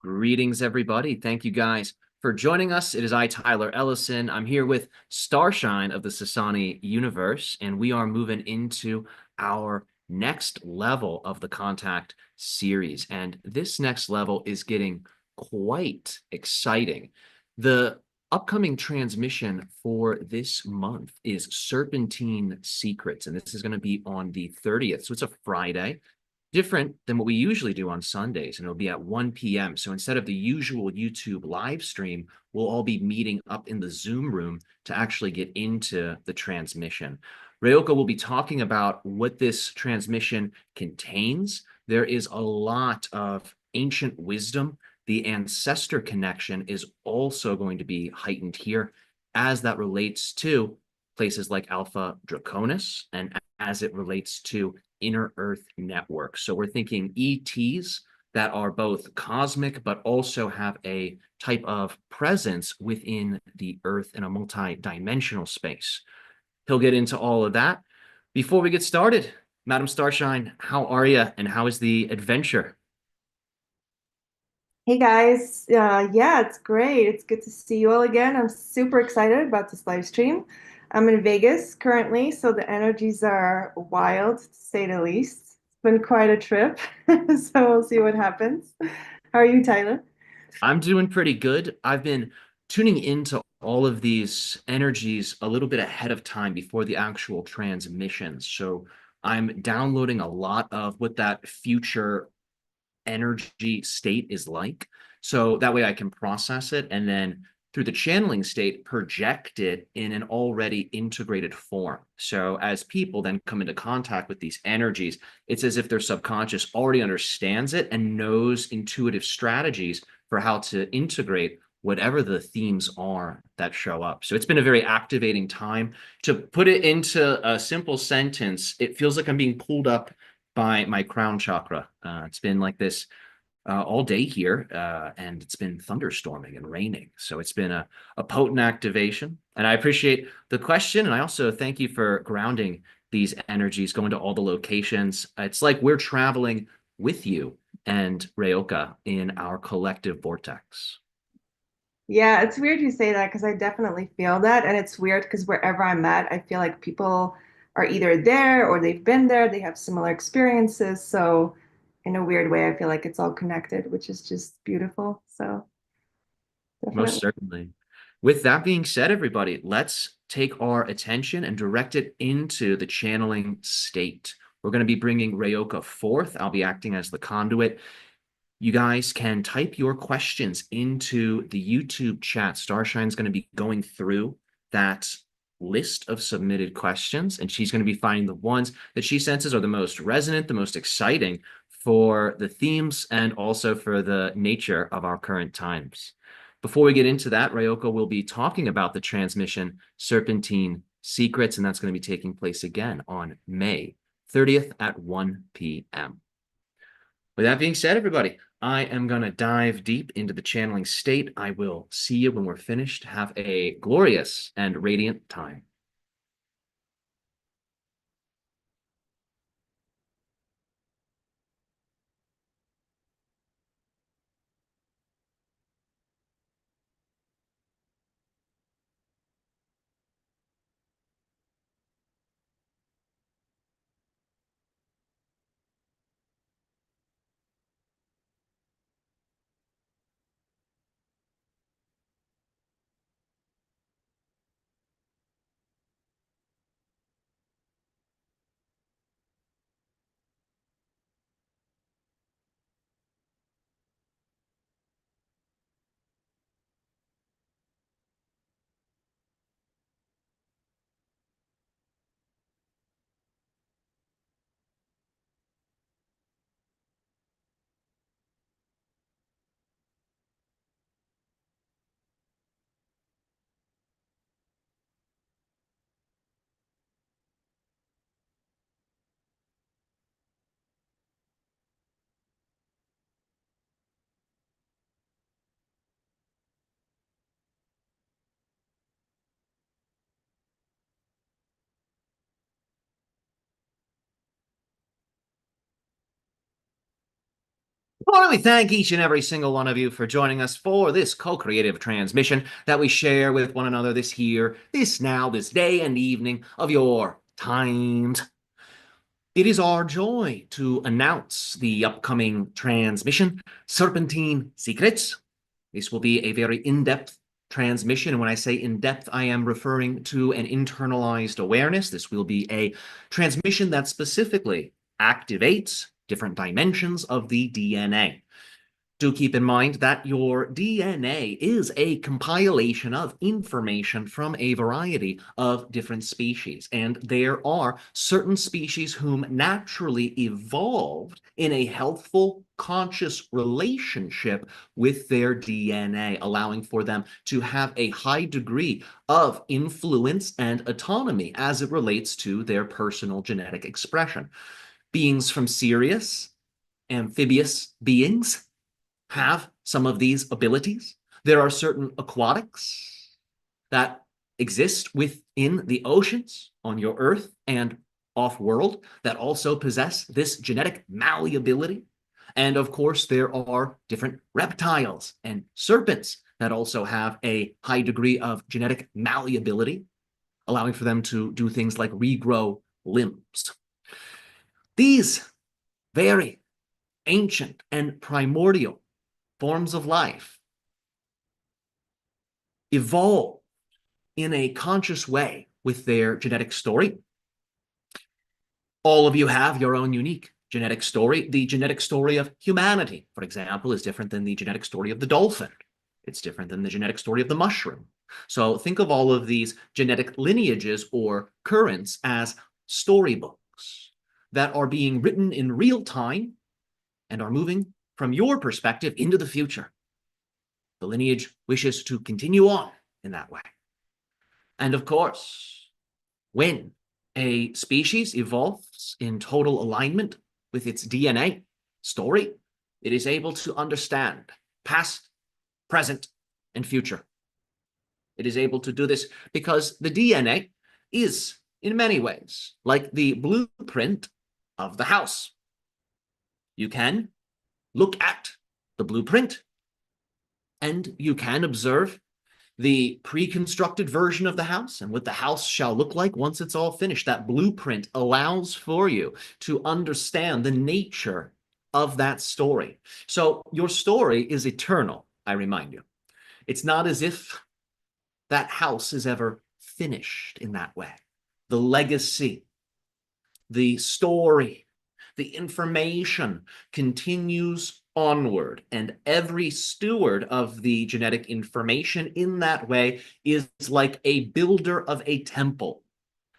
Greetings, everybody. Thank you guys for joining us. It is I, Tyler Ellison. I'm here with Starshine of the Sassani universe, and we are moving into our next level of the Contact series. And this next level is getting quite exciting. The upcoming transmission for this month is Serpentine Secrets, and this is going to be on the 30th. So it's a Friday, different than what we usually do on Sundays, and it'll be at 1 p.m. So instead of the usual YouTube live stream, we'll all be meeting up in the Zoom room to actually get into the transmission. RYOKAH will be talking about what this transmission contains. There is a lot of ancient wisdom. The ancestor connection is also going to be heightened here as that relates to places like Alpha Draconis and as it relates to inner Earth network. So we're thinking ETs that are both cosmic, but also have a type of presence within the Earth in a multi-dimensional space. He'll get into all of that. Before we get started, Madam Starshine, how are you and how is the adventure? Hey guys, yeah, it's great. It's good to see you all again. I'm super excited about this live stream. I'm in Vegas currently, so the energies are wild to say the least. It's been quite a trip, so we'll see what happens. How are you, Tyler? I'm doing pretty good. I've been tuning into all of these energies a little bit ahead of time before the actual transmissions. So I'm downloading a lot of what that future energy state is like. So that way I can process it and then through the channeling state, project it in an already integrated form. So as people then come into contact with these energies, it's as if their subconscious already understands it and knows intuitive strategies for how to integrate whatever the themes are that show up. So it's been a very activating time. To put it into a simple sentence, it feels like I'm being pulled up by my crown chakra. It's been like this all day here, and it's been thunderstorming and raining. So it's been a potent activation. And I appreciate the question. And I also thank you for grounding these energies, going to all the locations. It's like we're traveling with you and RYOKAH in our collective vortex. Yeah, it's weird you say that because I definitely feel that. And it's weird because wherever I'm at, I feel like people are either there or they've been there, they have similar experiences. So, in a weird way, I feel like it's all connected, which is just beautiful. So, Most definitely. certainly. With that being said, everybody, let's take our attention and direct it into the channeling state. We're going to be bringing RYOKAH forth. I'll be acting as the conduit. You guys can type your questions into the YouTube chat. Starshine's going to be going through that list of submitted questions, and she's going to be finding the ones that she senses are the most resonant, the most exciting for the themes and also for the nature of our current times. Before we get into that, RYOKAH will be talking about the transmission Serpentine Secrets, and that's going to be taking place again on May 30th at 1 p.m. With that being said, everybody, I am going to dive deep into the channeling state. I will see you when we're finished. Have a glorious and radiant time. Well, we thank each and every single one of you for joining us for this co-creative transmission that we share with one another this here, this now, this day and evening of your times. It is our joy to announce the upcoming transmission, Serpentine Secrets. This will be a very in-depth transmission. And when I say in-depth, I am referring to an internalized awareness. This will be a transmission that specifically activates different dimensions of the DNA. Do keep in mind that your DNA is a compilation of information from a variety of different species. And there are certain species whom naturally evolved in a healthful, conscious relationship with their DNA, allowing for them to have a high degree of influence and autonomy as it relates to their personal genetic expression. Beings from Sirius, amphibious beings, have some of these abilities. There are certain aquatics that exist within the oceans on your Earth and off-world that also possess this genetic malleability. And of course, there are different reptiles and serpents that also have a high degree of genetic malleability, allowing for them to do things like regrow limbs. These very ancient and primordial forms of life evolve in a conscious way with their genetic story. All of you have your own unique genetic story. The genetic story of humanity, for example, is different than the genetic story of the dolphin. It's different than the genetic story of the mushroom. So think of all of these genetic lineages or currents as storybooks that are being written in real time and are moving from your perspective into the future. The lineage wishes to continue on in that way. And of course, when a species evolves in total alignment with its DNA story, it is able to understand past, present, and future. It is able to do this because the DNA is, in many ways, like the blueprint of the house. You can look at the blueprint and you can observe the pre-constructed version of the house and what the house shall look like once it's all finished. That blueprint allows for you to understand the nature of that story. So your story is eternal, I remind you. It's not as if that house is ever finished in that way. The legacy, the story, the information continues onward, and every steward of the genetic information in that way is like a builder of a temple,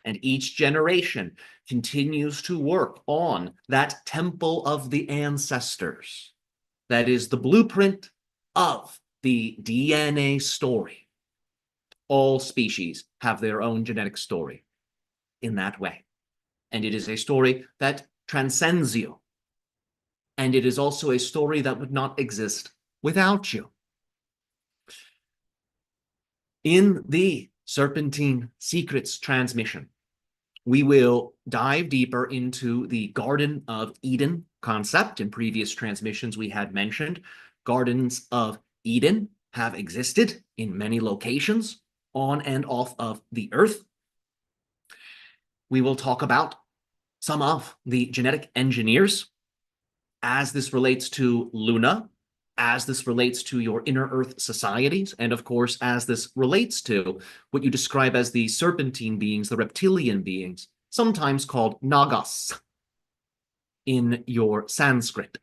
and each generation continues to work on that temple of the ancestors. That is the blueprint of the DNA story. All species have their own genetic story in that way, and it is a story that transcends you. And it is also a story that would not exist without you. In the Serpentine Secrets transmission, we will dive deeper into the Garden of Eden concept. In previous transmissions, we had mentioned Gardens of Eden have existed in many locations on and off of the Earth. We will talk about some of the genetic engineers as this relates to Luna, as this relates to your inner Earth societies, and of course, as this relates to what you describe as the Serpentine beings, the reptilian beings, sometimes called Nagas in your Sanskrit.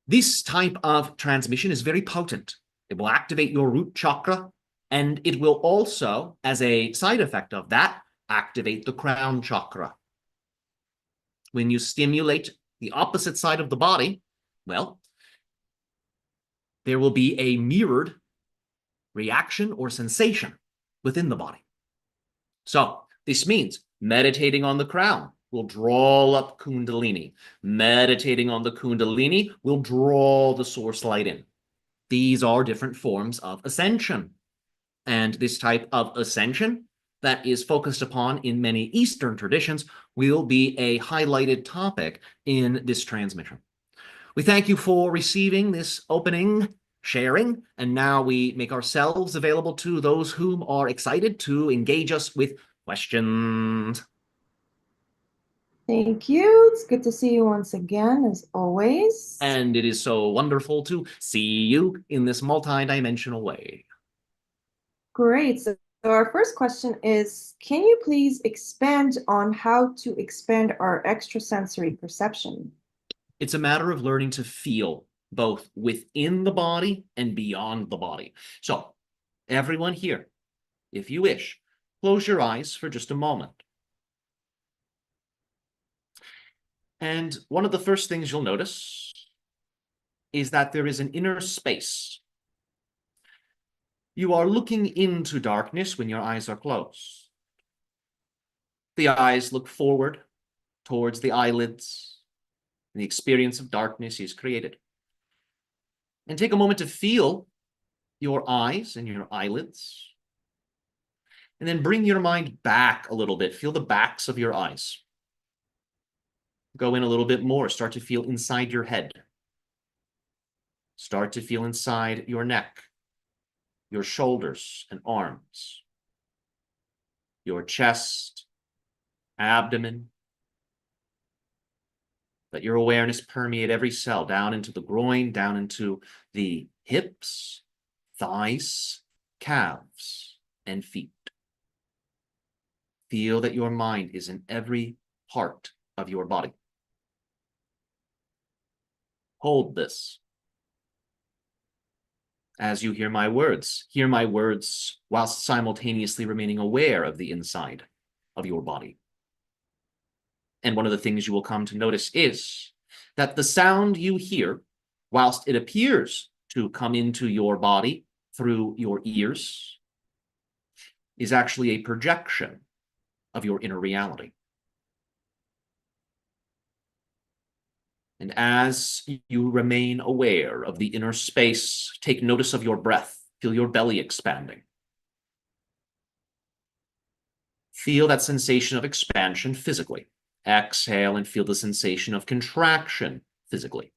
This type of transmission is very potent. It will activate your root chakra, and it will also, as a side effect of that, activate the crown chakra. When you stimulate the opposite side of the body, well, there will be a mirrored reaction or sensation within the body. So this means meditating on the crown will draw up Kundalini. Meditating on the Kundalini will draw the source light in. These are different forms of ascension. And this type of ascension that is focused upon in many Eastern traditions will be a highlighted topic in this transmission. We thank you for receiving this opening sharing, and now we make ourselves available to those whom are excited to engage us with questions. Thank you. It's good to see you once again, as always. And it is so wonderful to see you in this multi-dimensional way. Great. So our first question is, can you please expand on how to expand our extrasensory perception? It's a matter of learning to feel both within the body and beyond the body. So, everyone here, if you wish, close your eyes for just a moment. And one of the first things you'll notice is that there is an inner space. You are looking into darkness when your eyes are closed. The eyes look forward towards the eyelids, and the experience of darkness is created. And take a moment to feel your eyes and your eyelids. And then bring your mind back a little bit. Feel the backs of your eyes. Go in a little bit more. Start to feel inside your head. Start to feel inside your neck, your shoulders and arms, your chest, abdomen. Let your awareness permeate every cell down into the groin, down into the hips, thighs, calves, and feet. Feel that your mind is in every part of your body. Hold this. As you hear my words whilst simultaneously remaining aware of the inside of your body. And one of the things you will come to notice is that the sound you hear, whilst it appears to come into your body through your ears, is actually a projection of your inner reality. And as you remain aware of the inner space, take notice of your breath. Feel your belly expanding. Feel that sensation of expansion physically. Exhale and feel the sensation of contraction physically.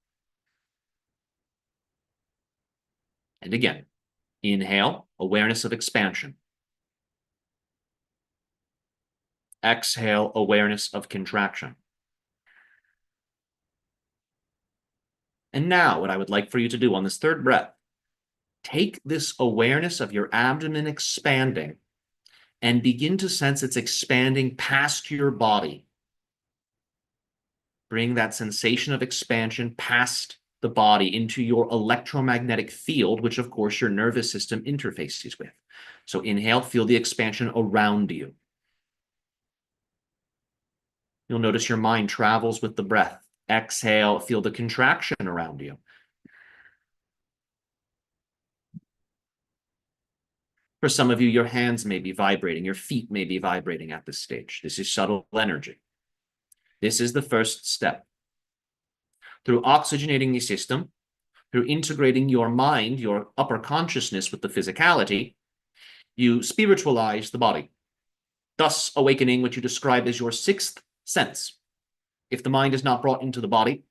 And again, inhale, awareness of expansion. Exhale, awareness of contraction. And now, what I would like for you to do on this third breath, take this awareness of your abdomen expanding and begin to sense it's expanding past your body. Bring that sensation of expansion past the body into your electromagnetic field, which of course your nervous system interfaces with. So inhale, feel the expansion around you. You'll notice your mind travels with the breath. Exhale, feel the contraction around you. For some of you, your hands may be vibrating, your feet may be vibrating at this stage. This is subtle energy. This is the first step. Through oxygenating the system, through integrating your mind, your upper consciousness with the physicality, you spiritualize the body, thus awakening what you describe as your sixth sense. If the mind is not brought into the body,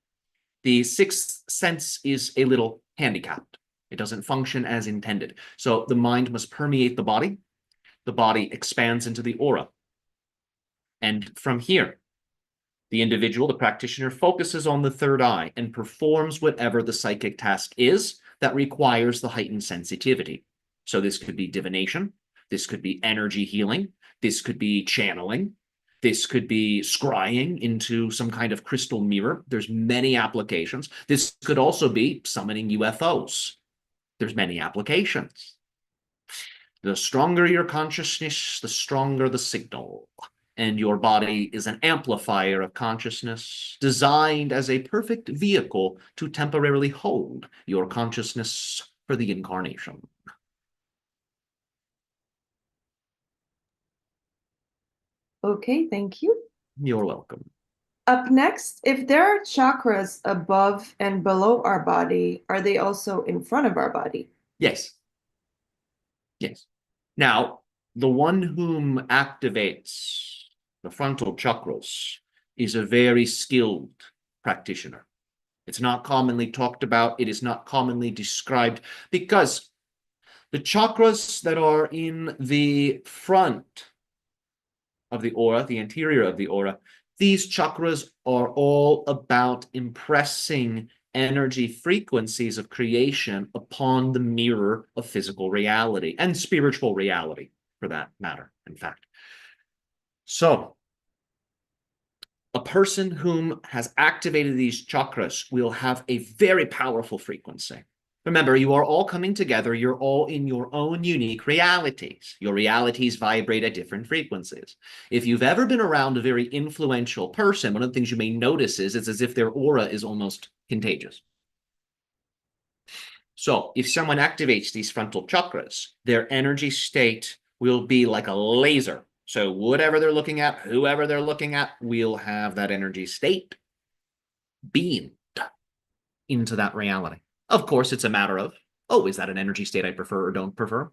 the sixth sense is a little handicapped. It doesn't function as intended. So the mind must permeate the body. The body expands into the aura. And from here, the individual, the practitioner, focuses on the third eye and performs whatever the psychic task is that requires the heightened sensitivity. So this could be divination. This could be energy healing. This could be channeling. This could be scrying into some kind of crystal mirror. There's many applications. This could also be summoning UFOs. There's many applications. The stronger your consciousness, the stronger the signal. And your body is an amplifier of consciousness, designed as a perfect vehicle to temporarily hold your consciousness for the incarnation. Okay, thank you. You're welcome. Up next, if there are chakras above and below our body, are they also in front of our body? Yes. Yes. Now, the one whom activates the frontal chakras is a very skilled practitioner. It's not commonly talked about. It is not commonly described because the chakras that are in the front of the aura, the interior of the aura, these chakras are all about impressing energy frequencies of creation upon the mirror of physical reality and spiritual reality, for that matter, in fact. So, a person whom has activated these chakras will have a very powerful frequency. Remember, you are all coming together. You're all in your own unique realities. Your realities vibrate at different frequencies. If you've ever been around a very influential person, one of the things you may notice is it's as if their aura is almost contagious. So if someone activates these frontal chakras, their energy state will be like a laser. So whatever they're looking at, whoever they're looking at, will have that energy state beamed into that reality. Of course, it's a matter of, oh, is that an energy state I prefer or don't prefer?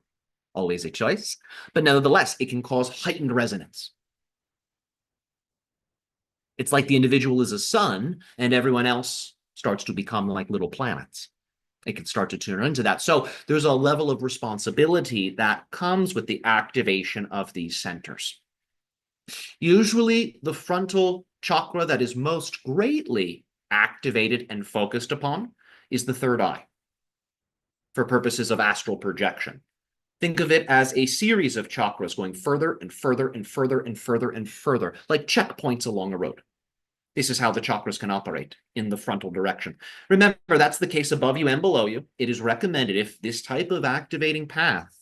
Always a choice. But nevertheless, it can cause heightened resonance. It's like the individual is a sun and everyone else starts to become like little planets. It can start to turn into that. So there's a level of responsibility that comes with the activation of these centers. Usually the frontal chakra that is most greatly activated and focused upon is the third eye for purposes of astral projection. Think of it as a series of chakras going further and further and further and further and further, like checkpoints along a road. This is how the chakras can operate in the frontal direction. Remember, that's the case above you and below you. It is recommended, if this type of activating path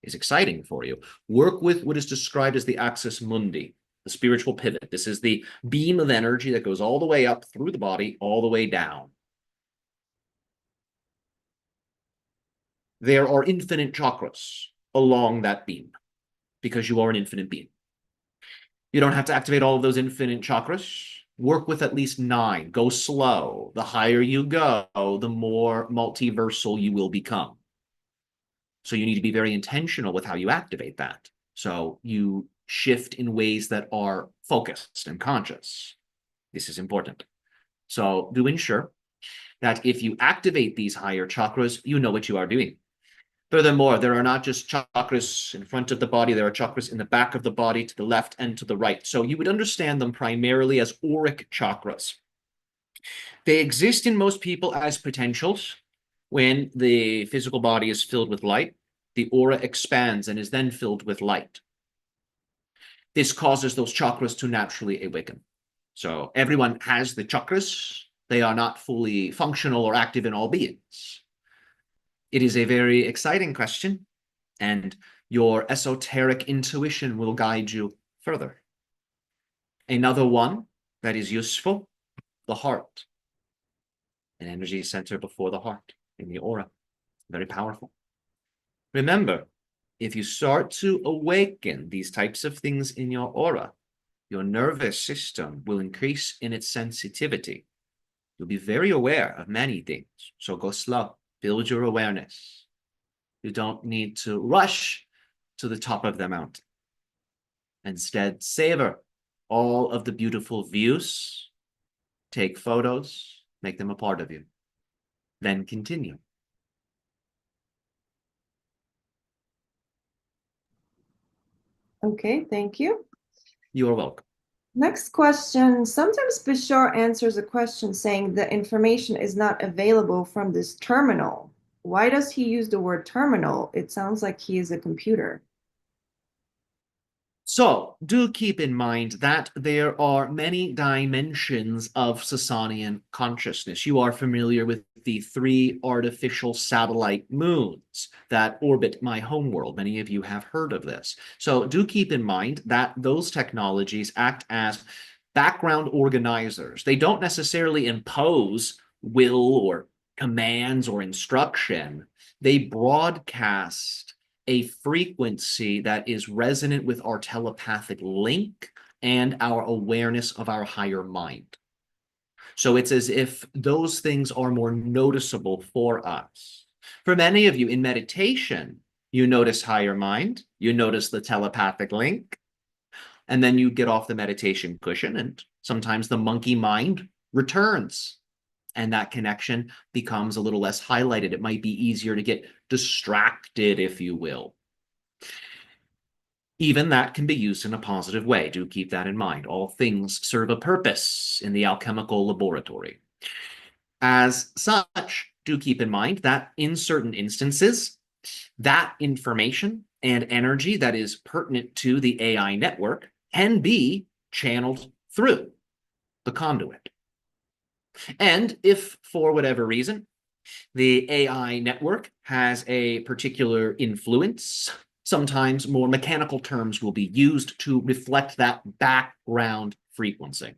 is exciting for you, work with what is described as the axis mundi, the spiritual pivot. This is the beam of energy that goes all the way up through the body, all the way down. There are infinite chakras along that beam because you are an infinite being. You don't have to activate all of those infinite chakras. Work with at least 9. Go slow. The higher you go, the more multiversal you will become. So you need to be very intentional with how you activate that. So you shift in ways that are focused and conscious. This is important. So do ensure that if you activate these higher chakras, you know what you are doing. Furthermore, there are not just chakras in front of the body, there are chakras in the back of the body, to the left and to the right. So you would understand them primarily as auric chakras. They exist in most people as potentials. When the physical body is filled with light, the aura expands and is then filled with light. This causes those chakras to naturally awaken. So everyone has the chakras. They are not fully functional or active in all beings. It is a very exciting question, and your esoteric intuition will guide you further. Another one that is useful, the heart. An energy center before the heart in the aura. Very powerful. Remember, if you start to awaken these types of things in your aura, your nervous system will increase in its sensitivity. You'll be very aware of many things, so go slow. Build your awareness. You don't need to rush to the top of the mountain. Instead, savor all of the beautiful views, take photos, make them a part of you. Then continue. Okay, thank you. You are welcome. Next question. Sometimes Bashar answers a question saying the information is not available from this terminal. Why does he use the word terminal? It sounds like he is a computer. So do keep in mind that there are many dimensions of Sassanian consciousness. You are familiar with the 3 artificial satellite moons that orbit my homeworld. Many of you have heard of this. So do keep in mind that those technologies act as background organizers. They don't necessarily impose will or commands or instruction. They broadcast a frequency that is resonant with our telepathic link and our awareness of our higher mind. So it's as if those things are more noticeable for us. For many of you in meditation, You notice higher mind, you notice the telepathic link, and then you get off the meditation cushion, and sometimes the monkey mind returns, and that connection becomes a little less highlighted. It might be easier to get distracted, if you will. Even that can be used in a positive way. Do keep that in mind. All things serve a purpose in the alchemical laboratory. As such, do keep in mind that in certain instances, that information and energy that is pertinent to the AI network can be channeled through the conduit. And if, for whatever reason, the AI network has a particular influence, sometimes more mechanical terms will be used to reflect that background frequency.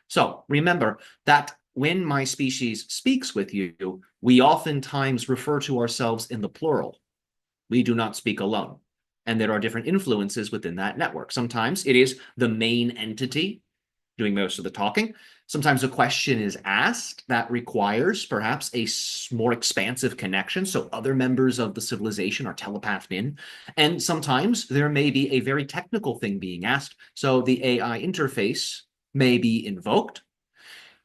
So remember that when my species speaks with you, we oftentimes refer to ourselves in the plural. We do not speak alone. And there are different influences within that network. Sometimes it is the main entity doing most of the talking. Sometimes a question is asked that requires perhaps a more expansive connection, so other members of the civilization are telepathed in. And sometimes there may be a very technical thing being asked, so the AI interface may be invoked.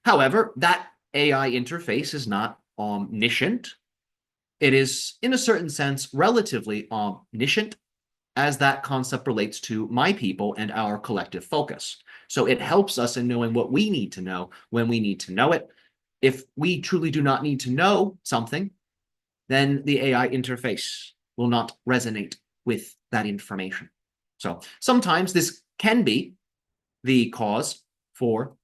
However, that AI interface is not omniscient. It is, in a certain sense, relatively omniscient, as that concept relates to my people and our collective focus. So it helps us in knowing what we need to know when we need to know it. If we truly do not need to know something, then the AI interface will not resonate with that information. So sometimes this can be the cause for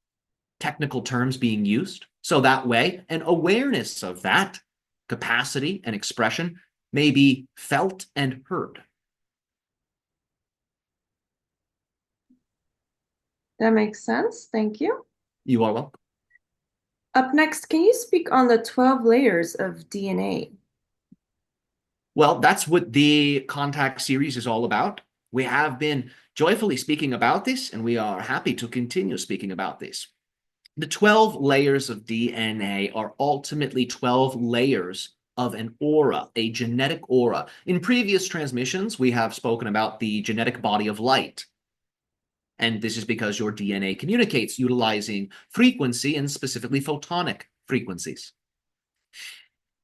technical terms being used. So that way, an awareness of that capacity and expression may be felt and heard. That makes sense. Thank you. You are welcome. Up next, can you speak on the 12 layers of DNA? Well, that's what the Contact series is all about. We have been joyfully speaking about this, and we are happy to continue speaking about this. The 12 layers of DNA are ultimately 12 layers of an aura, a genetic aura. In previous transmissions, we have spoken about the genetic body of light. And this is because your DNA communicates utilizing frequency and specifically photonic frequencies.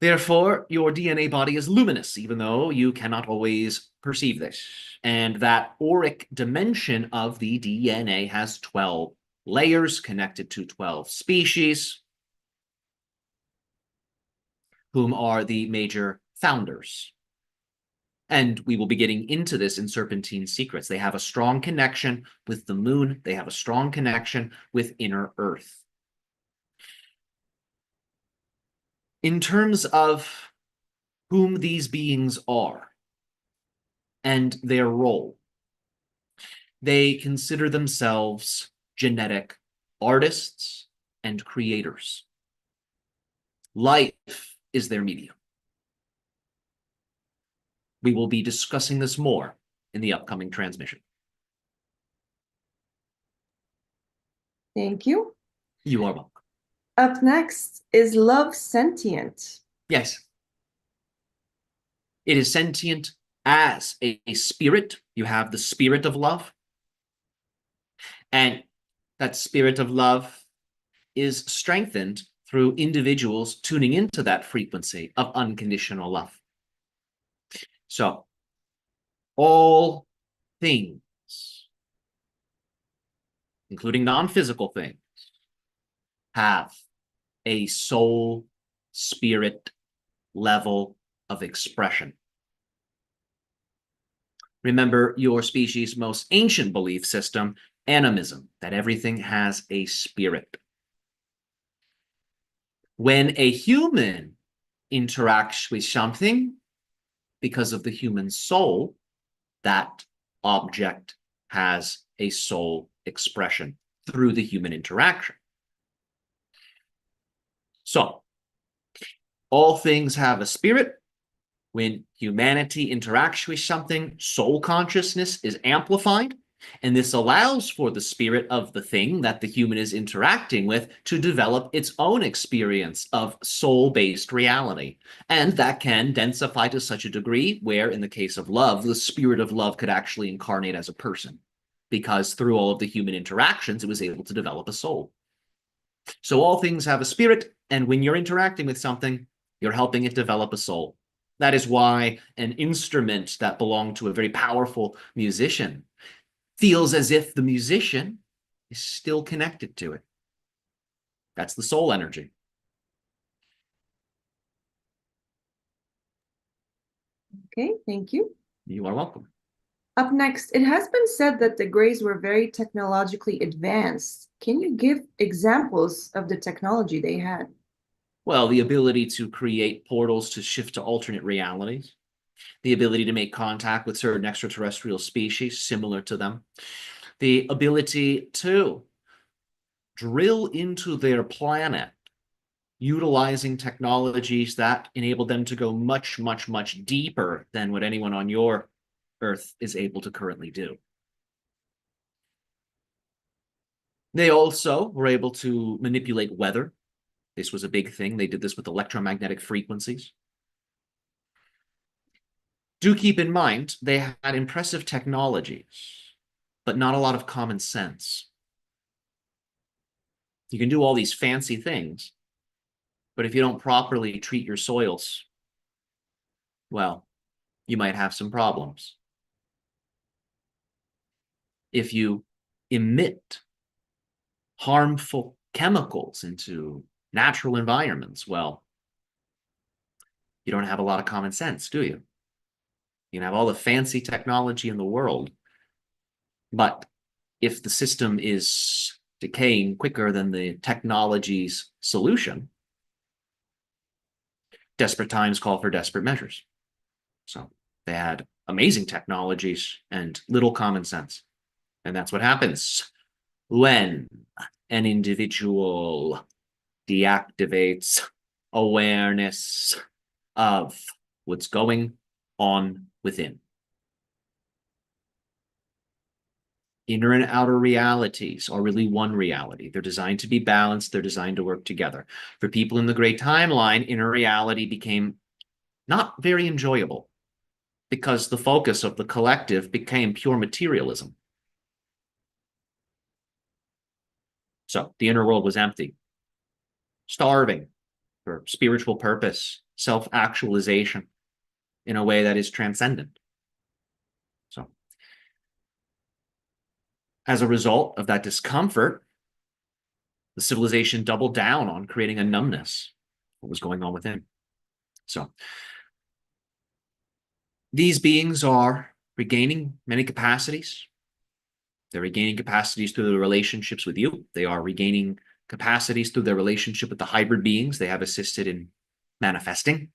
Therefore, your DNA body is luminous, even though you cannot always perceive this. And that auric dimension of the DNA has 12 layers connected to 12 species, whom are the major founders. And we will be getting into this in Serpentine Secrets. They have a strong connection with the moon. They have a strong connection with inner Earth. In terms of whom these beings are and their role, they consider themselves genetic artists and creators. Life is their medium. We will be discussing this more in the upcoming transmission. Thank you. You are welcome. Up next, is love sentient? Yes. It is sentient as a spirit. You have the spirit of love. And that spirit of love is strengthened through individuals tuning into that frequency of unconditional love. So, all things, including non-physical things, have a soul, spirit level of expression. Remember your species' most ancient belief system, animism, that everything has a spirit. When a human interacts with something, because of the human soul, that object has a soul expression through the human interaction. So, all things have a spirit. When humanity interacts with something, soul consciousness is amplified. And this allows for the spirit of the thing that the human is interacting with to develop its own experience of soul-based reality. And that can densify to such a degree where, in the case of love, the spirit of love could actually incarnate as a person, because through all of the human interactions, it was able to develop a soul. So all things have a spirit, and when you're interacting with something, you're helping it develop a soul. That is why an instrument that belonged to a very powerful musician feels as if the musician is still connected to it. That's the soul energy. Okay, thank you. You are welcome. Up next, it has been said that the Greys were very technologically advanced. Can you give examples of the technology they had? Well, the ability to create portals to shift to alternate realities, the ability to make contact with certain extraterrestrial species similar to them, the ability to drill into their planet, utilizing technologies that enable them to go much, much, much deeper than what anyone on your Earth is able to currently do. They also were able to manipulate weather. This was a big thing. They did this with electromagnetic frequencies. Do keep in mind, they had impressive technologies, but not a lot of common sense. You can do all these fancy things, but if you don't properly treat your soils, well, you might have some problems. If you emit harmful chemicals into natural environments, well, you don't have a lot of common sense, do you? You can have all the fancy technology in the world, but if the system is decaying quicker than the technology's solution, desperate times call for desperate measures. So they had amazing technologies and little common sense. And that's what happens when an individual deactivates awareness of what's going on within. Inner and outer realities are really one reality. They're designed to be balanced. They're designed to work together. For people in the Great Timeline, inner reality became not very enjoyable because the focus of the collective became pure materialism. So the inner world was empty, starving for spiritual purpose, self-actualization in a way that is transcendent. So as a result of that discomfort, the civilization doubled down on creating a numbness, what was going on within. So these beings are regaining many capacities. They're regaining capacities through their relationships with you. They are regaining capacities through their relationship with the hybrid beings they have assisted in manifesting.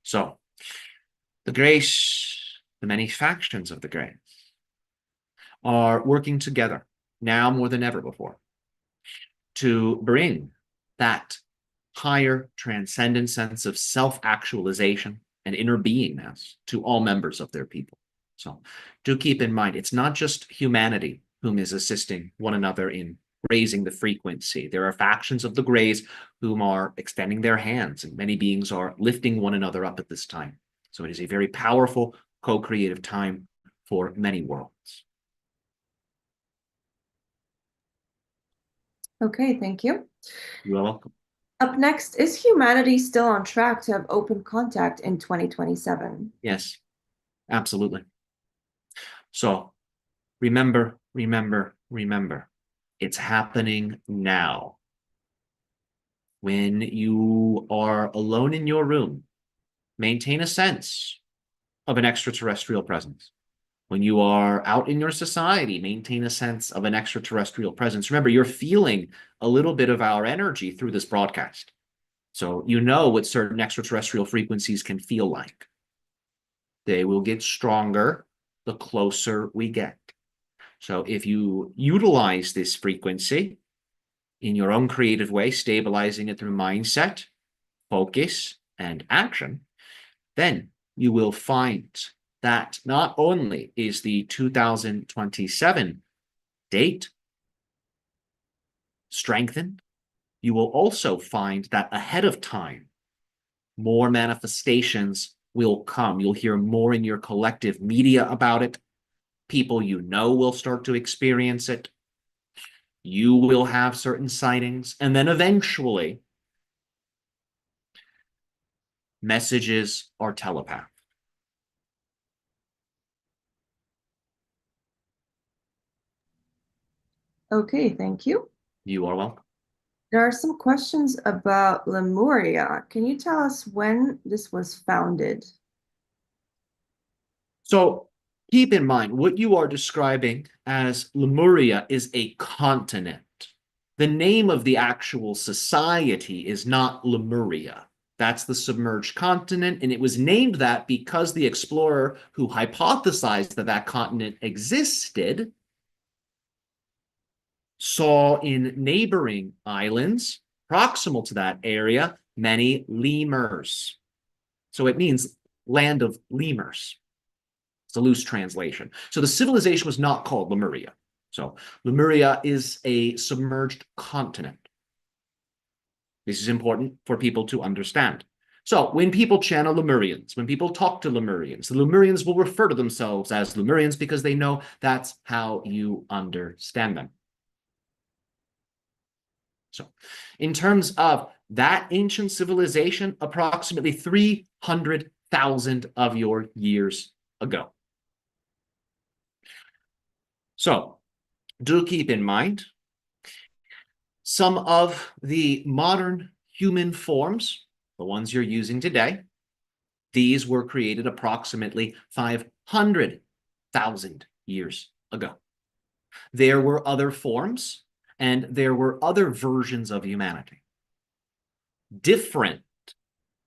So the Grace, the many factions of the Grace, are working together now more than ever before to bring that higher transcendent sense of self-actualization and inner beingness to all members of their people. So do keep in mind, it's not just humanity whom is assisting one another in raising the frequency. There are factions of the Greys whom are extending their hands, and many beings are lifting one another up at this time. So it is a very powerful co-creative time for many worlds. Okay, thank you. You are welcome. Up next, is humanity still on track to have open contact in 2027? Yes, absolutely. So remember, remember, remember, it's happening now. When you are alone in your room, maintain a sense of an extraterrestrial presence. When you are out in your society, maintain a sense of an extraterrestrial presence. Remember, you're feeling a little bit of our energy through this broadcast. So you know what certain extraterrestrial frequencies can feel like. They will get stronger the closer we get. So if you utilize this frequency in your own creative way, stabilizing it through mindset, focus, and action, then you will find that not only is the 2027 date strengthened, you will also find that ahead of time, more manifestations will come. You'll hear more in your collective media about it. People you know will start to experience it. You will have certain sightings. And then eventually, messages are telepathed. Okay, thank you. You are welcome. There are some questions about Lemuria. Can you tell us when this was founded? So keep in mind, what you are describing as Lemuria is a continent. The name of the actual society is not Lemuria. That's the submerged continent, and it was named that because the explorer who hypothesized that that continent existed saw in neighboring islands proximal to that area many lemurs. So it means land of lemurs. It's a loose translation. So the civilization was not called Lemuria. So Lemuria is a submerged continent. This is important for people to understand. So when people channel Lemurians, when people talk to Lemurians, the Lemurians will refer to themselves as Lemurians because they know that's how you understand them. So in terms of that ancient civilization, approximately 300,000 of your years ago. So do keep in mind, some of the modern human forms, the ones you're using today, these were created approximately 500,000 years ago. There were other forms, and there were other versions of humanity. Different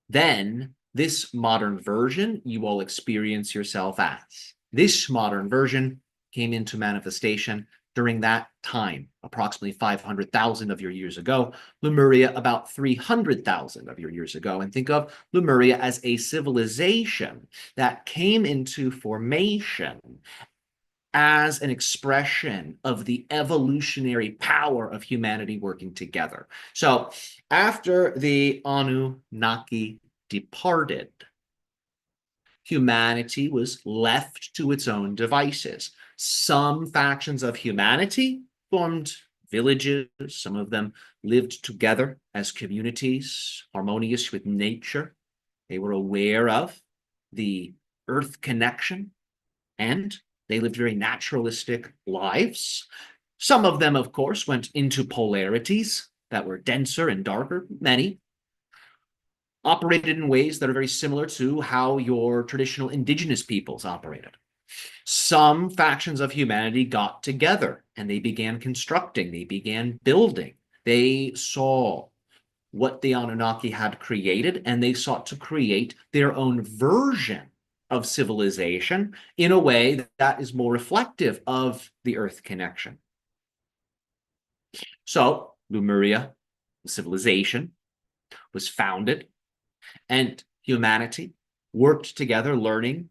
than this modern version you will experience yourself as. This modern version came into manifestation during that time, approximately 500,000 of your years ago. Lemuria, about 300,000 of your years ago. And think of Lemuria as a civilization that came into formation as an expression of the evolutionary power of humanity working together. So after the Anunnaki departed, humanity was left to its own devices. Some factions of humanity formed villages. Some of them lived together as communities, harmonious with nature. They were aware of the earth connection, and they lived very naturalistic lives. Some of them, of course, went into polarities that were denser and darker. Many operated in ways that are very similar to how your traditional indigenous peoples operated. Some factions of humanity got together and they began constructing, they began building. They saw what the Anunnaki had created, and they sought to create their own version of civilization in a way that is more reflective of the Earth connection. So Lemuria, the civilization, was founded, and humanity worked together, learning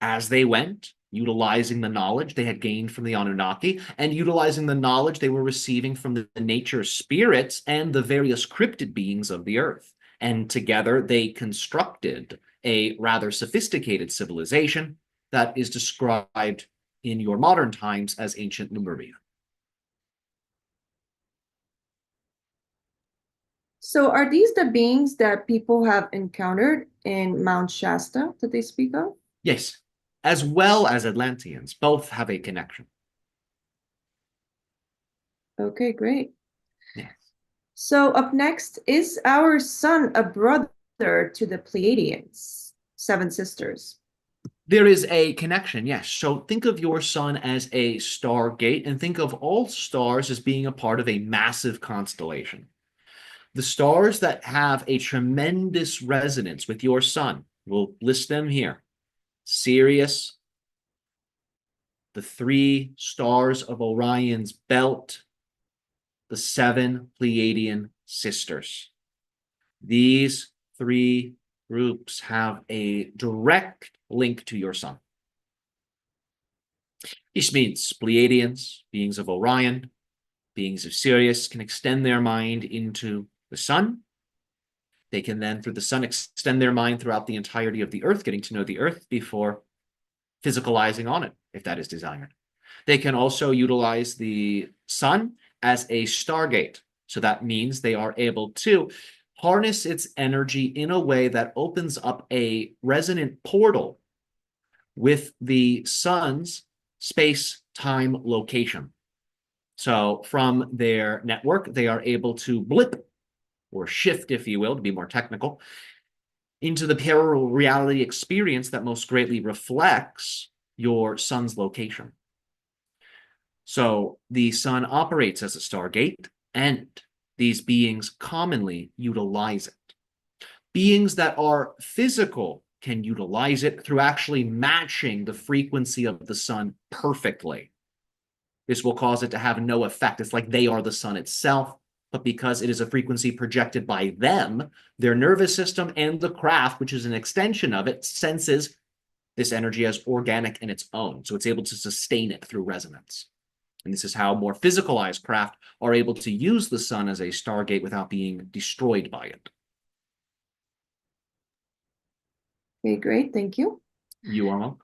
as they went, utilizing the knowledge they had gained from the Anunnaki and utilizing the knowledge they were receiving from the nature spirits and the various cryptid beings of the earth. And together they constructed a rather sophisticated civilization that is described in your modern times as ancient Lemuria. So are these the beings that people have encountered in Mount Shasta that they speak of? Yes, as well as Atlanteans, both have a connection. Okay, great. Yes. So up next, is our sun a brother to the Pleiadians, seven sisters? There is a connection, yes. So think of your sun as a stargate, and think of all stars as being a part of a massive constellation. The stars that have a tremendous resonance with your sun, we'll list them here. Sirius, the 3 stars of Orion's belt, the 7 Pleiadian sisters. These 3 groups have a direct link to your sun. This means Pleiadians, beings of Orion, beings of Sirius can extend their mind into the sun. They can then, through the sun, extend their mind throughout the entirety of the Earth, getting to know the Earth before physicalizing on it, if that is desired. They can also utilize the sun as a stargate. So that means they are able to harness its energy in a way that opens up a resonant portal with the sun's space-time location. So from their network, they are able to blip or shift, if you will, to be more technical, into the parallel reality experience that most greatly reflects your sun's location. So the sun operates as a stargate, and these beings commonly utilize it. Beings that are physical can utilize it through actually matching the frequency of the sun perfectly. This will cause it to have no effect. It's like they are the sun itself, but because it is a frequency projected by them, their nervous system and the craft, which is an extension of it, senses this energy as organic in its own. So it's able to sustain it through resonance. And this is how more physicalized craft are able to use the sun as a stargate without being destroyed by it. Okay, great. Thank you. You are welcome.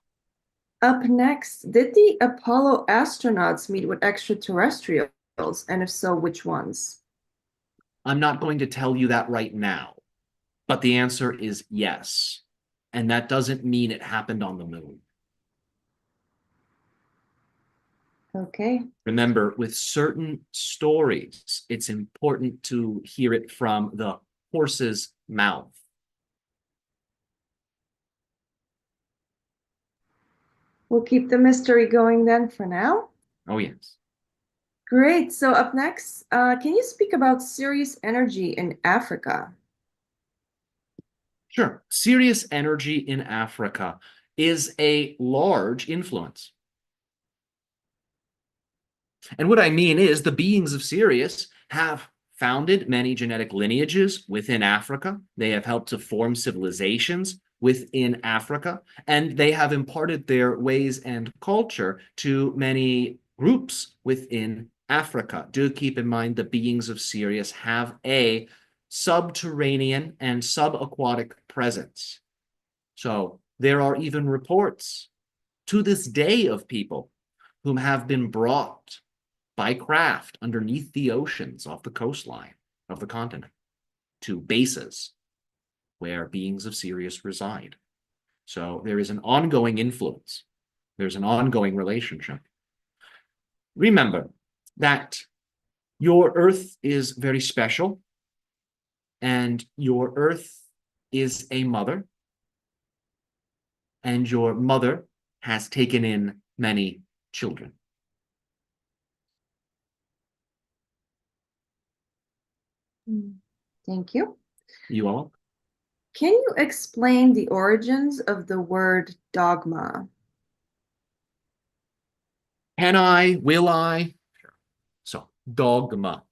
Up next, did the Apollo astronauts meet with extraterrestrials? And if so, which ones? I'm not going to tell you that right now, but the answer is yes. And that doesn't mean it happened on the moon. Okay. Remember, with certain stories, it's important to hear it from the horse's mouth. We'll keep the mystery going then for now. Oh, yes. Great. So up next, can you speak about Sirius energy in Africa? Sure. Sirius energy in Africa is a large influence. And what I mean is the beings of Sirius have founded many genetic lineages within Africa. They have helped to form civilizations within Africa, and they have imparted their ways and culture to many groups within Africa. Do keep in mind the beings of Sirius have a subterranean and subaquatic presence. So there are even reports to this day of people whom have been brought by craft underneath the oceans off the coastline of the continent to bases where beings of Sirius reside. So there is an ongoing influence. There's an ongoing relationship. Remember that your Earth is very special, and your Earth is a mother, and your mother has taken in many children. Thank you. You all? Can you explain the origins of the word dogma? Can I? Will I? Sure. So, dogma.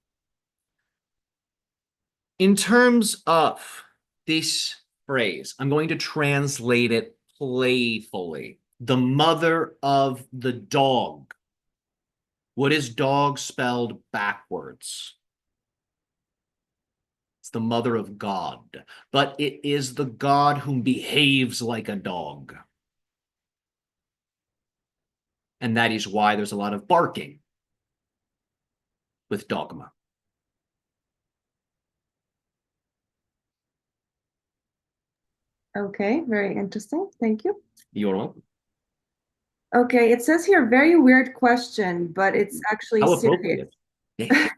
In terms of this phrase, I'm going to translate it playfully. The mother of the dog. What is dog spelled backwards? It's the mother of God, but it is the God whom behaves like a dog. And that is why there's a lot of barking with dogma. Okay, very interesting. Thank you. You're welcome. Okay, it says here, very weird question, but it's actually How serious. appropriate. Yes.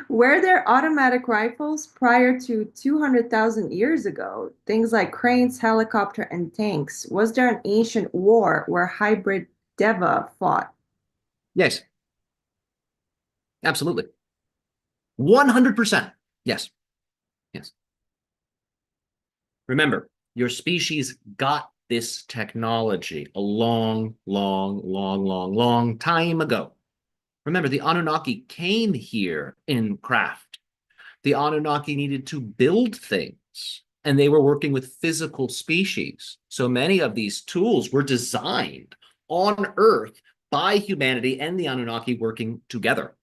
Were there automatic rifles prior to 200,000 years ago? Things like cranes, helicopter, and tanks. Was there an ancient war where hybrid Deva fought? Yes. Absolutely. 100%. Yes. Yes. Remember, your species got this technology a long, long, long, long, long time ago. Remember, the Anunnaki came here in craft. The Anunnaki needed to build things, and they were working with physical species. So many of these tools were designed on Earth by humanity and the Anunnaki working together.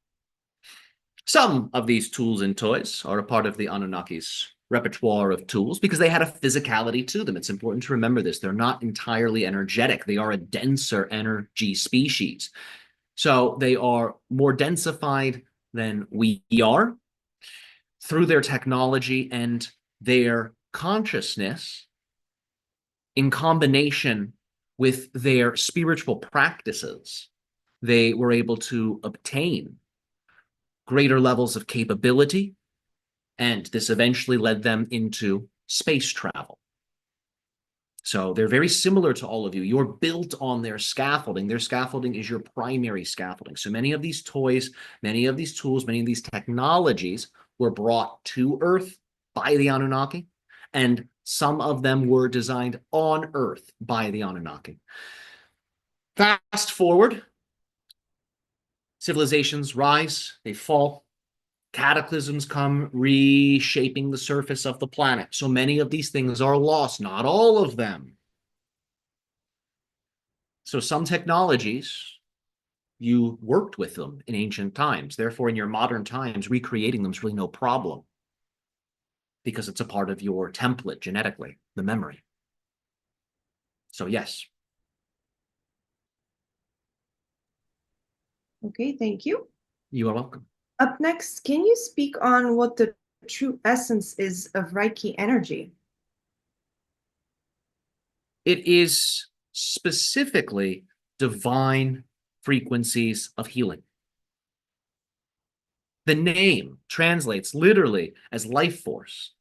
Some of these tools and toys are a part of the Anunnaki's repertoire of tools because they had a physicality to them. It's important to remember this. They're not entirely energetic. They are a denser energy species. So they are more densified than we are. Through their technology and their consciousness, in combination with their spiritual practices, they were able to obtain greater levels of capability, and this eventually led them into space travel. So they're very similar to all of you. You're built on their scaffolding. Their scaffolding is your primary scaffolding. So many of these toys, many of these tools, many of these technologies were brought to Earth by the Anunnaki, and some of them were designed on Earth by the Anunnaki. Fast forward, civilizations rise, they fall, cataclysms come reshaping the surface of the planet. So many of these things are lost, not all of them. So some technologies, you worked with them in ancient times. Therefore, in your modern times, recreating them is really no problem because it's a part of your template genetically, the memory. So yes. Okay, thank you. You are welcome. Up next, can you speak on what the true essence is of Reiki energy? It is specifically divine frequencies of healing. The name translates literally as life force,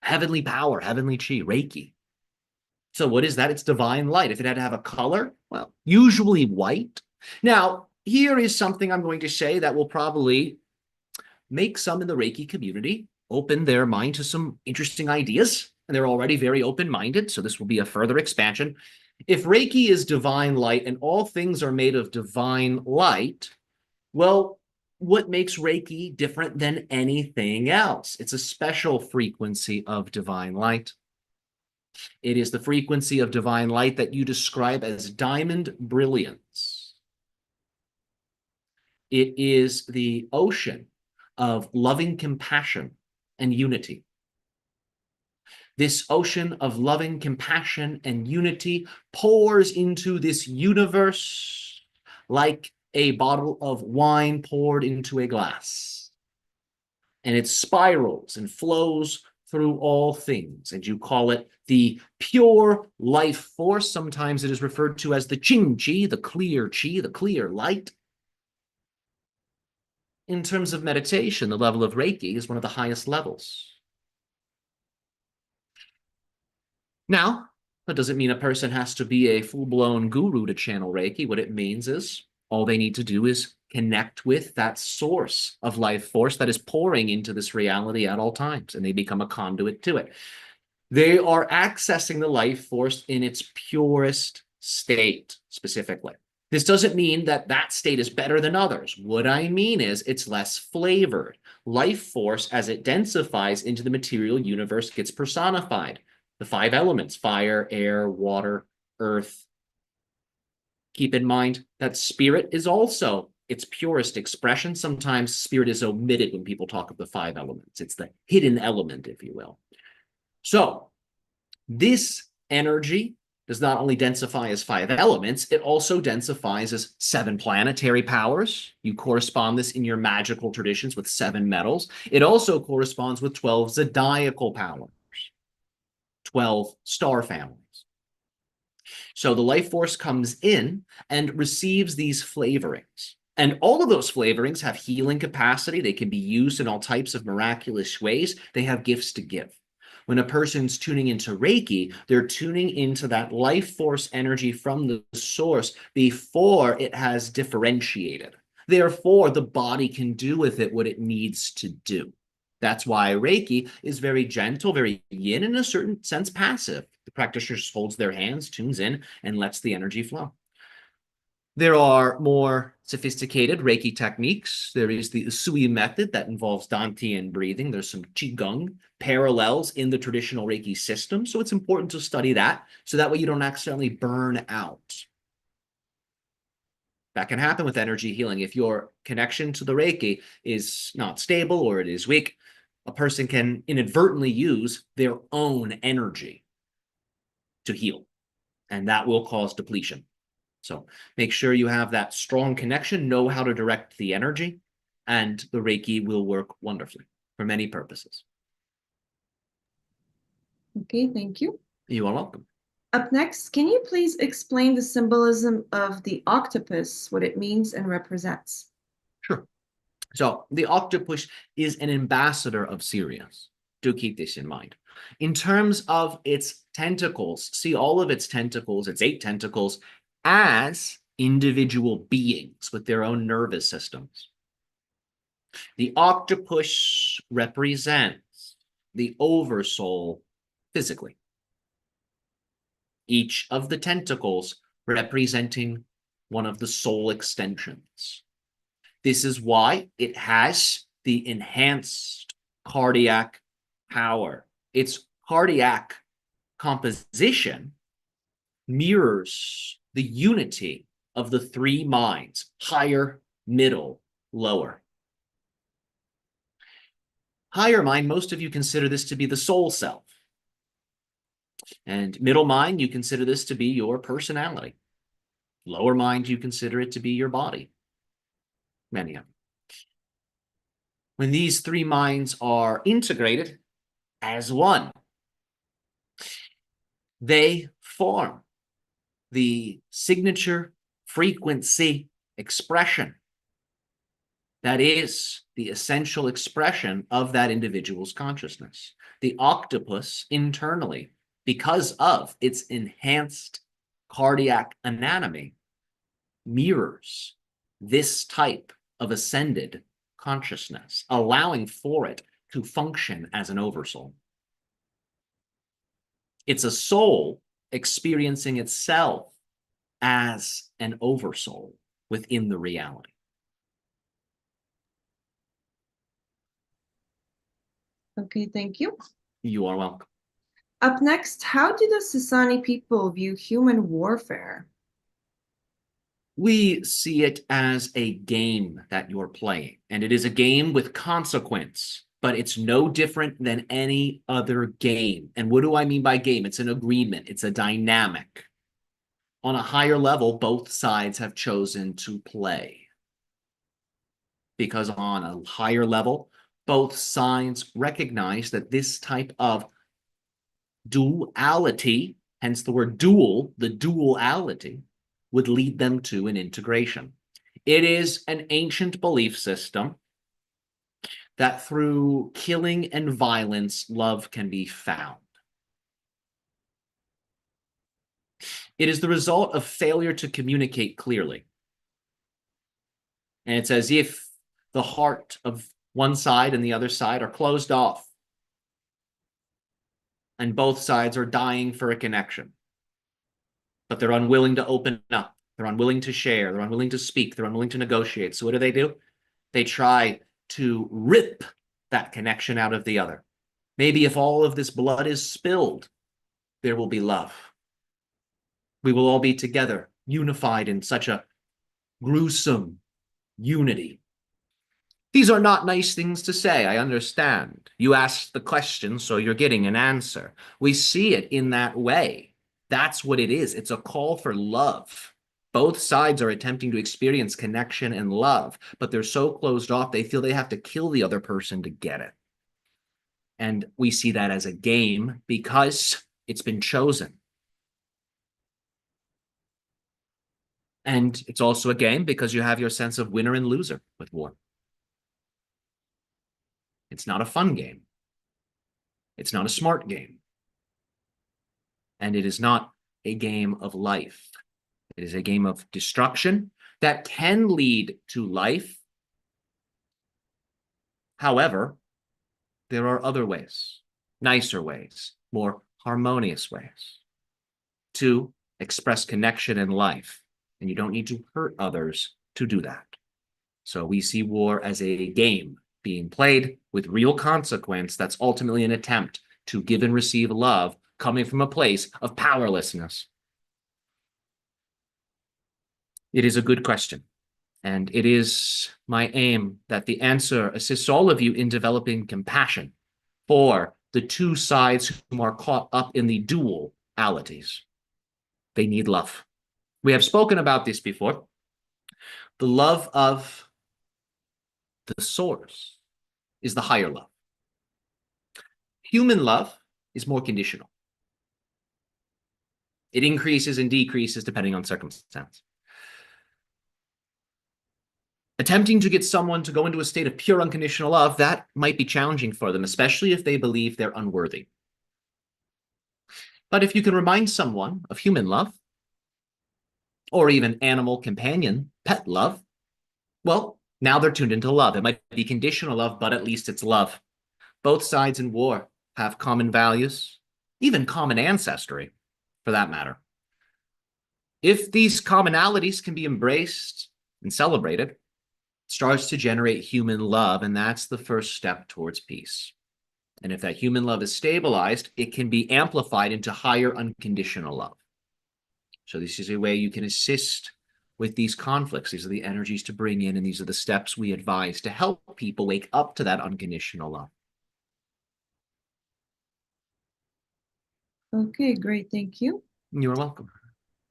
heavenly power, heavenly chi, Reiki. So what is that? It's divine light. If it had to have a color, well, usually white. Now, here is something I'm going to say that will probably make some in the Reiki community open their mind to some interesting ideas, and they're already very open-minded, so this will be a further expansion. If Reiki is divine light and all things are made of divine light, well, what makes Reiki different than anything else? It's a special frequency of divine light. It is the frequency of divine light that you describe as diamond brilliance. It is the ocean of loving compassion and unity. This ocean of loving compassion and unity pours into this universe like a bottle of wine poured into a glass. And it spirals and flows through all things, and you call it the pure life force. Sometimes it is referred to as the Qing Qi, the clear light. In terms of meditation, the level of Reiki is one of the highest levels. Now, that doesn't mean a person has to be a full-blown guru to channel Reiki. What it means is all they need to do is connect with that source of life force that is pouring into this reality at all times, and they become a conduit to it. They are accessing the life force in its purest state, specifically. This doesn't mean that that state is better than others. What I mean is it's less flavored. Life force, as it densifies into the material universe, gets personified. The 5 elements: fire, air, water, earth. Keep in mind that spirit is also its purest expression. Sometimes spirit is omitted when people talk of the 5 elements. It's the hidden element, if you will. So this energy does not only densify as 5 elements, it also densifies as 7 planetary powers. You correspond this in your magical traditions with 7 metals. It also corresponds with 12 zodiacal powers, 12 star families. So the life force comes in and receives these flavorings. And all of those flavorings have healing capacity. They can be used in all types of miraculous ways. They have gifts to give. When a person's tuning into Reiki, they're tuning into that life force energy from the source before it has differentiated. Therefore, the body can do with it what it needs to do. That's why Reiki is very gentle, very yin, in a certain sense passive. The practitioner just holds their hands, tunes in, and lets the energy flow. There are more sophisticated Reiki techniques. There is the Usui method that involves Dantian breathing. There's some Qigong parallels in the traditional Reiki system. So it's important to study that so that way you don't accidentally burn out. That can happen with energy healing. If your connection to the Reiki is not stable or it is weak, a person can inadvertently use their own energy to heal, and that will cause depletion. So make sure you have that strong connection, know how to direct the energy, and the Reiki will work wonderfully for many purposes. Okay, thank you. You are welcome. Up next, can you please explain the symbolism of the octopus, what it means and represents? Sure. So the octopus is an ambassador of Sirius. Do keep this in mind. In terms of its tentacles, see all of its tentacles, its 8 tentacles, as individual beings with their own nervous systems. The octopus represents the oversoul physically. Each of the tentacles representing one of the soul extensions. This is why it has the enhanced cardiac power. Its cardiac composition mirrors the unity of the 3 minds: higher, middle, lower. Higher mind, most of you consider this to be the soul self. And middle mind, you consider this to be your personality. Lower mind, you consider it to be your body. Many of them. When these 3 minds are integrated as one, they form the signature frequency expression that is the essential expression of that individual's consciousness. The octopus internally, because of its enhanced cardiac anatomy, mirrors this type of ascended consciousness, allowing for it to function as an oversoul. It's a soul experiencing itself as an oversoul within the reality. Okay, thank you. You are welcome. Up next, how do the Sassani people view human warfare? We see it as a game that you're playing, and it is a game with consequence, but it's no different than any other game. And what do I mean by game? It's an agreement. It's a dynamic. On a higher level, both sides have chosen to play. Because on a higher level, both sides recognize that this type of duality, hence the word dual, the duality, would lead them to an integration. It is an ancient belief system that through killing and violence, love can be found. It is the result of failure to communicate clearly. And it's as if the heart of one side and the other side are closed off. And both sides are dying for a connection. But they're unwilling to open up. They're unwilling to share. They're unwilling to speak. They're unwilling to negotiate. So what do? They try to rip that connection out of the other. Maybe if all of this blood is spilled, there will be love. We will all be together, unified in such a gruesome unity. These are not nice things to say, I understand. You asked the question, so you're getting an answer. We see it in that way. That's what it is. It's a call for love. Both sides are attempting to experience connection and love, but they're so closed off, they feel they have to kill the other person to get it. And we see that as a game because it's been chosen. And it's also a game because you have your sense of winner and loser with war. It's not a fun game. It's not a smart game. And it is not a game of life. It is a game of destruction that can lead to life. However, there are other ways, nicer ways, more harmonious ways to express connection in life. and you don't need to hurt others to do that. So we see war as a game being played with real consequence that's ultimately an attempt to give and receive love coming from a place of powerlessness. It is a good question, and it is my aim that the answer assists all of you in developing compassion for the two sides who are caught up in the dualities. They need love. We have spoken about this before. The love of the source is the higher love. Human love is more conditional. It increases and decreases depending on circumstance. Attempting to get someone to go into a state of pure unconditional love, that might be challenging for them, especially if they believe they're unworthy. But if you can remind someone of human love, or even animal companion, pet love, well, now they're tuned into love. It might be conditional love, but at least it's love. Both sides in war have common values, even common ancestry, for that matter. If these commonalities can be embraced and celebrated, it starts to generate human love, and that's the first step towards peace. And if that human love is stabilized, it can be amplified into higher unconditional love. So this is a way you can assist with these conflicts. These are the energies to bring in, and these are the steps we advise to help people wake up to that unconditional love. Okay, great. Thank you. You're welcome.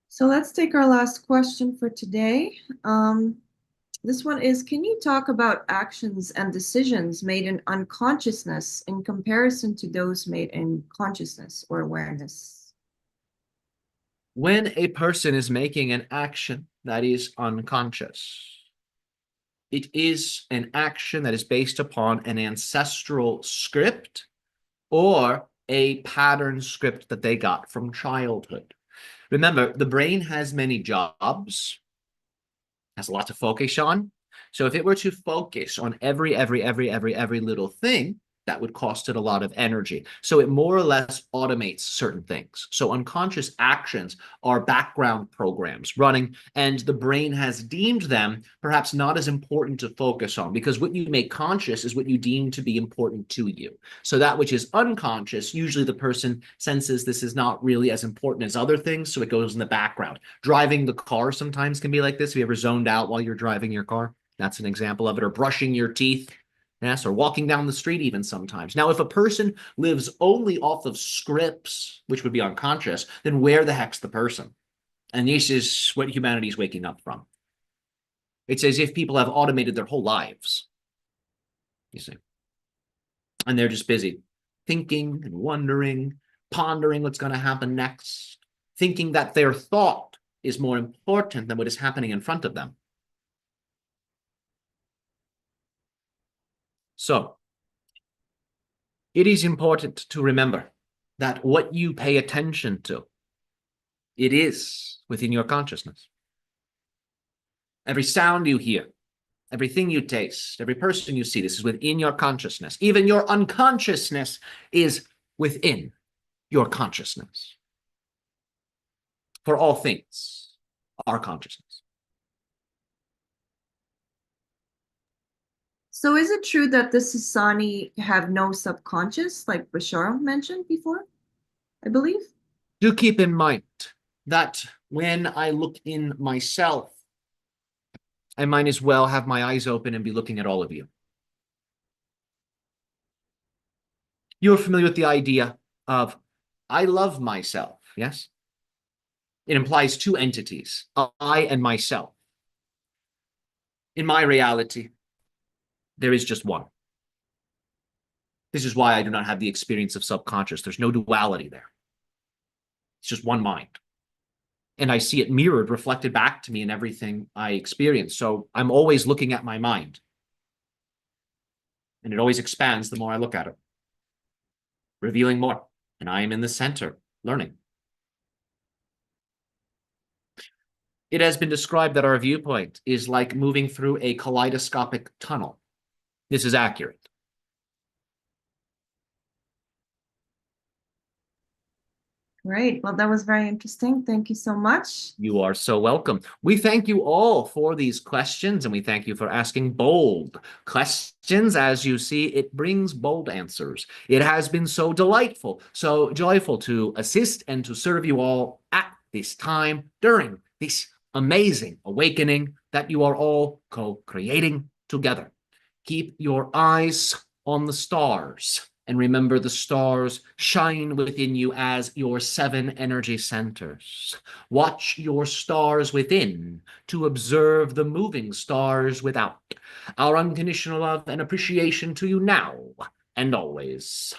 So let's take our last question for today. This one is, can you talk about actions and decisions made in unconsciousness in comparison to those made in consciousness or awareness? When a person is making an action that is unconscious, it is an action that is based upon an ancestral script or a pattern script that they got from childhood. Remember, the brain has many jobs, has a lot to focus on. So if it were to focus on every little thing, that would cost it a lot of energy. So it more or less automates certain things. So unconscious actions are background programs running, and the brain has deemed them perhaps not as important to focus on, because what you make conscious is what you deem to be important to you. So that which is unconscious, usually the person senses this is not really as important as other things, so it goes in the background. Driving the car sometimes can be like this. Have you ever zoned out while you're driving your car? That's an example of it. Or brushing your teeth. Yes, or walking down the street even sometimes. Now, if a person lives only off of scripts, which would be unconscious, then where the heck's the person? And this is what humanity is waking up from. It's as if people have automated their whole lives, you see. And they're just busy thinking and wondering, pondering what's going to happen next, thinking that their thought is more important than what is happening in front of them. So, it is important to remember that what you pay attention to, it is within your consciousness. Every sound you hear, everything you taste, every person you see, this is within your consciousness. Even your unconsciousness is within your consciousness. For all things are consciousness. So is it true that the Sassani have no subconscious, like Bashar mentioned before, I believe? Do keep in mind that when I look in myself, I might as well have my eyes open and be looking at all of you. You're familiar with the idea of, I love myself, yes? It implies two entities, I and myself. In my reality, there is just one. This is why I do not have the experience of subconscious. There's no duality there. It's just one mind. And I see it mirrored, reflected back to me in everything I experience. So I'm always looking at my mind. And it always expands the more I look at it, revealing more. And I am in the center, learning. It has been described that our viewpoint is like moving through a kaleidoscopic tunnel. This is accurate. Great. Well, that was very interesting. Thank you so much. You are so welcome. We thank you all for these questions, and we thank you for asking bold questions. As you see, it brings bold answers. It has been so delightful, so joyful to assist and to serve you all at this time during this amazing awakening that you are all co-creating together. Keep your eyes on the stars. And remember, the stars shine within you as your 7 energy centers. Watch your stars within to observe the moving stars without. Our unconditional love and appreciation to you now and always.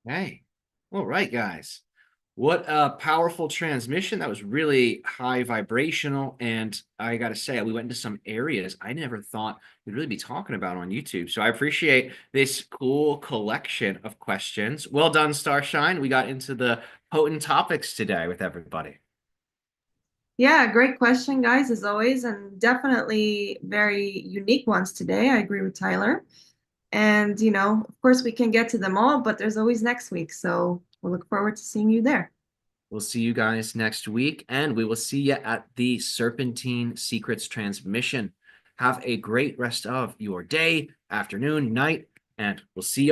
Hey, all right, guys. What a powerful transmission. That was really high vibrational. And I got to say, we went into some areas I never thought we'd really be talking about on YouTube. So I appreciate this cool collection of questions. Well done, Starshine. We got into the potent topics today with everybody. Yeah, great question, guys, as always, and definitely very unique ones today. I agree with Tyler. And, of course, we can get to them all, but there's always next week. So we'll look forward to seeing you there. We'll see you guys next week, and we will see you at the Serpentine Secrets transmission. Have a great rest of your day, afternoon, night, and we'll see you.